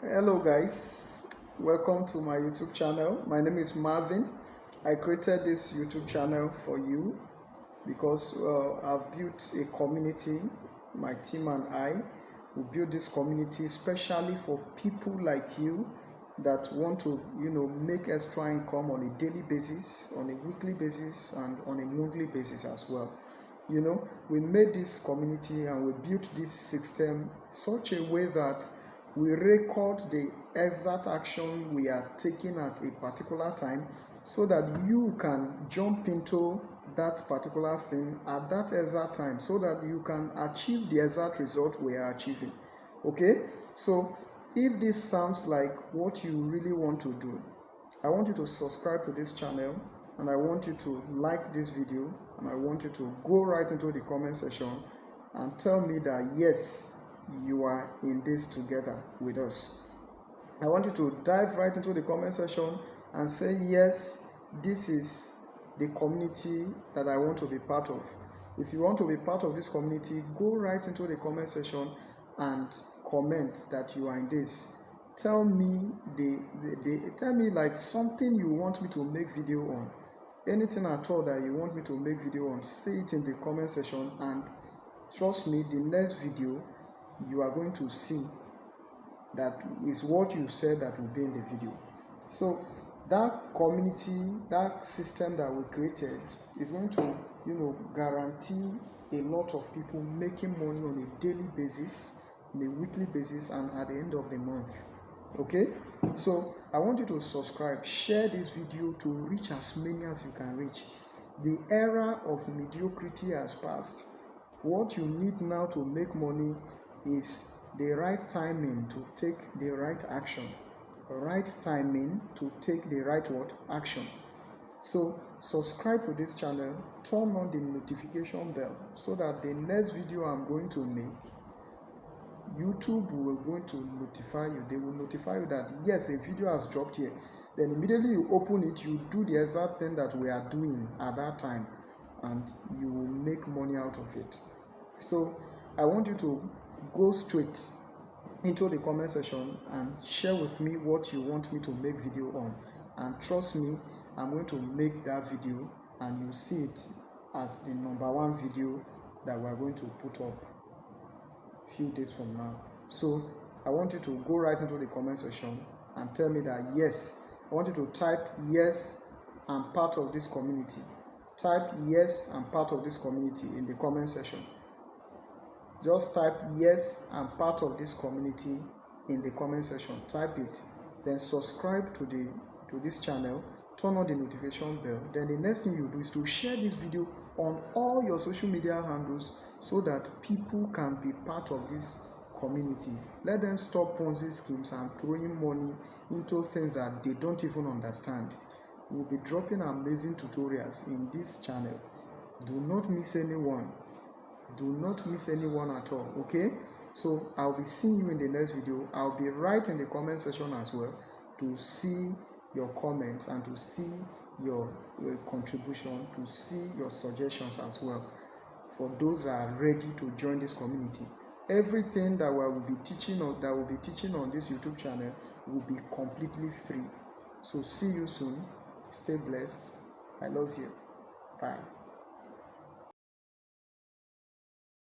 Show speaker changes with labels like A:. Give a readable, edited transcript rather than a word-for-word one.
A: Hello guys, welcome to my YouTube channel. My name is Marvin. I created this YouTube channel for you because I've built a community. My team and I will build this community especially for people like you that want to make extra income on a daily basis, on a weekly basis, and on a monthly basis as well. We made this community and we built this system such a way that we record the exact action we are taking at a particular time so that you can jump into that particular thing at that exact time so that you can achieve the exact result we are achieving. Okay, so if this sounds like what you really want to do, I want you to subscribe to this channel, and I want you to like this video, and I want you to go right into the comment section and tell me that yes, you are in this together with us. I want you to dive right into the comment section and say yes, this is the community that I want to be part of. If you want to be part of this community, go right into the comment section and comment that you are in this. Tell me tell me like something you want me to make video on. Anything at all that you want me to make video on, say it in the comment section, and trust me, the next video you are going to see that is what you said that will be in the video. So that community, that system that we created is going to guarantee a lot of people making money on a daily basis, on a weekly basis, and at the end of the month. Okay, so I want you to subscribe, share this video to reach as many as you can reach. The era of mediocrity has passed. What you need now to make money is the right timing to take the right action. Right timing to take the right action. So subscribe to this channel, turn on the notification bell so that the next video I'm going to make, YouTube will going to notify you. They will notify you that yes, a video has dropped here. Then immediately you open it, you do the exact thing that we are doing at that time, and you will make money out of it. So I want you to go straight into the comment section and share with me what you want me to make video on, and trust me, I'm going to make that video and you see it as the #1 video that we're going to put up few days from now. So I want you to go right into the comment section and tell me that yes. I want you to type yes, I'm part of this community. Type yes, I'm part of this community in the comment section. Just type yes, I'm part of this community in the comment section. Type it, then subscribe to this channel, turn on the notification bell. Then the next thing you do is to share this video on all your social media handles so that people can be part of this community. Let them stop Ponzi schemes and throwing money into things that they don't even understand. We'll be dropping amazing tutorials in this channel. Do not miss anyone. Do not miss anyone at all. Okay, so I'll be seeing you in the next video. I'll be right in the comment section as well to see your comments and to see your contribution, to see your suggestions as well, for those that are ready to join this community. Everything that we will be teaching on this YouTube channel will be completely free. So see you soon. Stay blessed. I love you. Bye.